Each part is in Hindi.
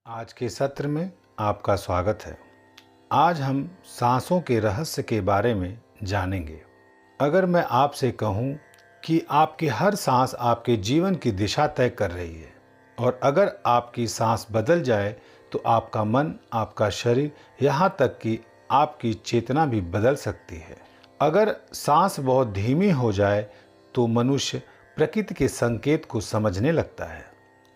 आज के सत्र में आपका स्वागत है। आज हम सांसों के रहस्य के बारे में जानेंगे। अगर मैं आपसे कहूं कि आपकी हर सांस आपके जीवन की दिशा तय कर रही है और अगर आपकी सांस बदल जाए तो आपका मन, आपका शरीर, यहाँ तक कि आपकी चेतना भी बदल सकती है। अगर सांस बहुत धीमी हो जाए तो मनुष्य प्रकृति के संकेत को समझने लगता है।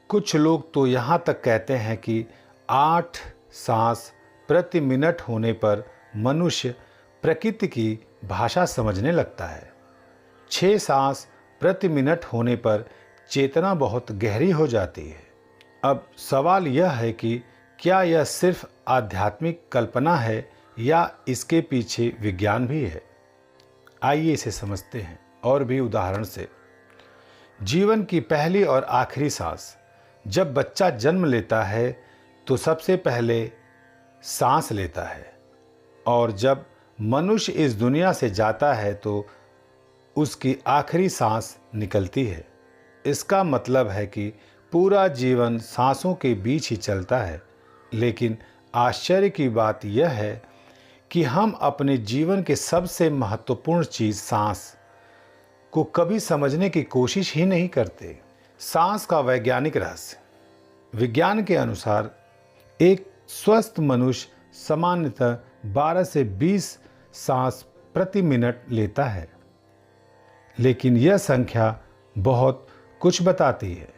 कुछ लोग तो यहाँ तक कहते हैं कि 8 सांस प्रति मिनट होने पर मनुष्य प्रकृति की भाषा समझने लगता है। 6 सांस प्रति मिनट होने पर चेतना बहुत गहरी हो जाती है। अब सवाल यह है कि क्या यह सिर्फ आध्यात्मिक कल्पना है या इसके पीछे विज्ञान भी है। आइए इसे समझते हैं और भी उदाहरण से। जीवन की पहली और आखिरी सांस। जब बच्चा जन्म लेता है तो सबसे पहले सांस लेता है और जब मनुष्य इस दुनिया से जाता है तो उसकी आखिरी सांस निकलती है। इसका मतलब है कि पूरा जीवन सांसों के बीच ही चलता है। लेकिन आश्चर्य की बात यह है कि हम अपने जीवन के सबसे महत्वपूर्ण चीज़ सांस को कभी समझने की कोशिश ही नहीं करते। सांस का वैज्ञानिक रहस्य। विज्ञान के अनुसार एक स्वस्थ मनुष्य सामान्यतः 12 से 20 सांस प्रति मिनट लेता है, लेकिन यह संख्या बहुत कुछ बताती है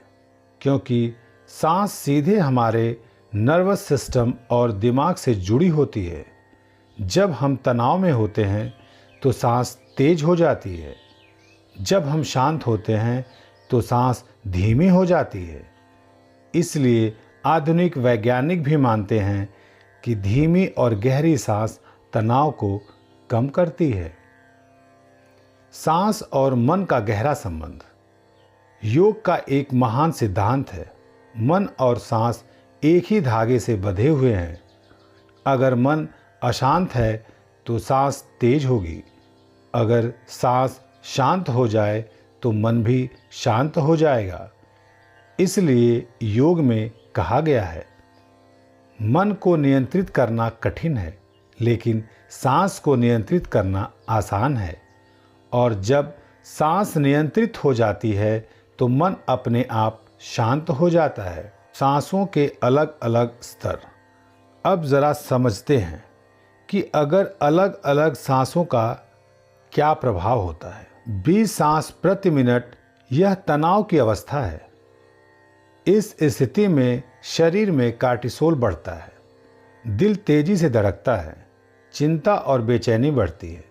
क्योंकि सांस सीधे हमारे नर्वस सिस्टम और दिमाग से जुड़ी होती है। जब हम तनाव में होते हैं तो सांस तेज हो जाती है। जब हम शांत होते हैं तो सांस धीमी हो जाती है। इसलिए आधुनिक वैज्ञानिक भी मानते हैं कि धीमी और गहरी सांस तनाव को कम करती है। सांस और मन का गहरा संबंध। योग का एक महान सिद्धांत है, मन और सांस एक ही धागे से बंधे हुए हैं। अगर मन अशांत है तो सांस तेज होगी। अगर सांस शांत हो जाए तो मन भी शांत हो जाएगा। इसलिए योग में कहा गया है, मन को नियंत्रित करना कठिन है लेकिन सांस को नियंत्रित करना आसान है। और जब सांस नियंत्रित हो जाती है तो मन अपने आप शांत हो जाता है। सांसों के अलग अलग स्तर। अब ज़रा समझते हैं कि अगर अलग अलग सांसों का क्या प्रभाव होता है। 20 सांस प्रति मिनट यह तनाव की अवस्था है। इस स्थिति में शरीर में कार्टिसोल बढ़ता है, दिल तेजी से धड़कता है, चिंता और बेचैनी बढ़ती है।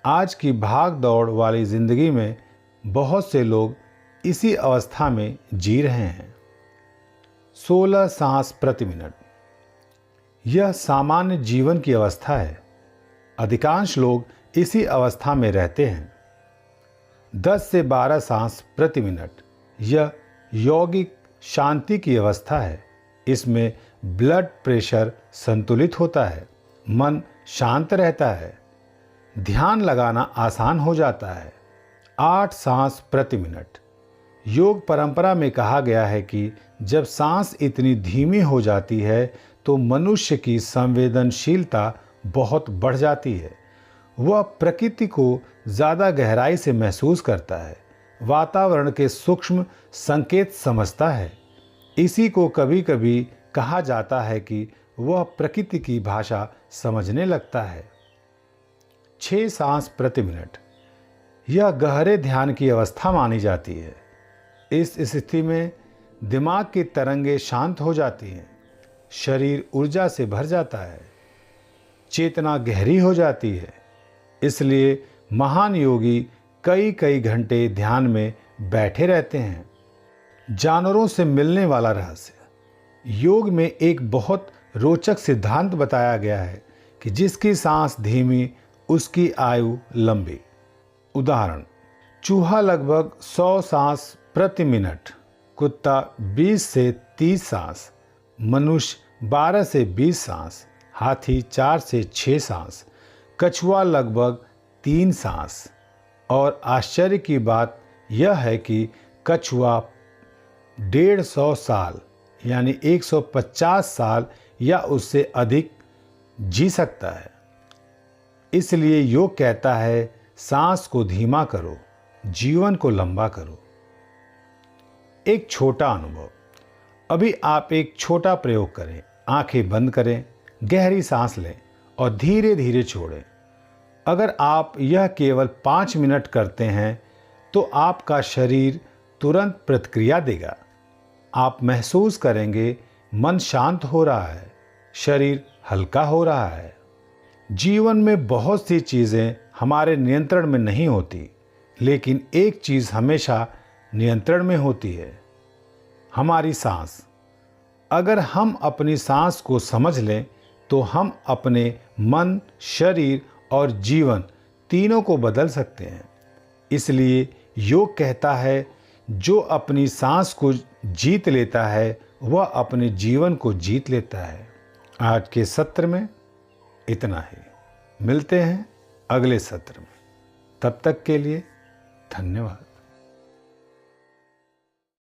आज की भाग दौड़ वाली जिंदगी में बहुत से लोग इसी अवस्था में जी रहे हैं। 16 सांस प्रति मिनट यह सामान्य जीवन की अवस्था है। अधिकांश लोग इसी अवस्था में रहते हैं। 10 से 12 सांस प्रति मिनट यह यौगिक शांति की अवस्था है। इसमें ब्लड प्रेशर संतुलित होता है, मन शांत रहता है, ध्यान लगाना आसान हो जाता है। 8 सांस प्रति मिनट योग परंपरा में कहा गया है कि जब सांस इतनी धीमी हो जाती है तो मनुष्य की संवेदनशीलता बहुत बढ़ जाती है। वह प्रकृति को ज़्यादा गहराई से महसूस करता है, वातावरण के सूक्ष्म संकेत समझता है। इसी को कभी कभी कहा जाता है कि वह प्रकृति की भाषा समझने लगता है। 6 सांस प्रति मिनट यह गहरे ध्यान की अवस्था मानी जाती है। इस स्थिति में दिमाग की तरंगें शांत हो जाती हैं, शरीर ऊर्जा से भर जाता है, चेतना गहरी हो जाती है। इसलिए महान योगी कई कई घंटे ध्यान में बैठे रहते हैं। जानवरों से मिलने वाला रहस्य। योग में एक बहुत रोचक सिद्धांत बताया गया है कि जिसकी सांस धीमी उसकी आयु लंबी। उदाहरण, चूहा लगभग 100 सांस प्रति मिनट, कुत्ता 20 से 30 सांस, मनुष्य 12 से 20 सांस, हाथी 4 से 6 सांस, कछुआ लगभग 3 सांस। और आश्चर्य की बात यह है कि कछुआ 150 साल यानी 150 साल या उससे अधिक जी सकता है। इसलिए योग कहता है सांस को धीमा करो, जीवन को लंबा करो। एक छोटा अनुभव। अभी आप एक छोटा प्रयोग करें। आंखें बंद करें, गहरी सांस लें और धीरे धीरे छोड़ें। अगर आप यह केवल 5 मिनट करते हैं तो आपका शरीर तुरंत प्रतिक्रिया देगा। आप महसूस करेंगे मन शांत हो रहा है, शरीर हल्का हो रहा है। जीवन में बहुत सी चीज़ें हमारे नियंत्रण में नहीं होती, लेकिन एक चीज़ हमेशा नियंत्रण में होती है, हमारी सांस। अगर हम अपनी सांस को समझ लें तो हम अपने मन, शरीर और जीवन तीनों को बदल सकते हैं। इसलिए योग कहता है जो अपनी सांस को जीत लेता है वह अपने जीवन को जीत लेता है। आज के सत्र में इतना ही। मिलते हैं अगले सत्र में। तब तक के लिए धन्यवाद।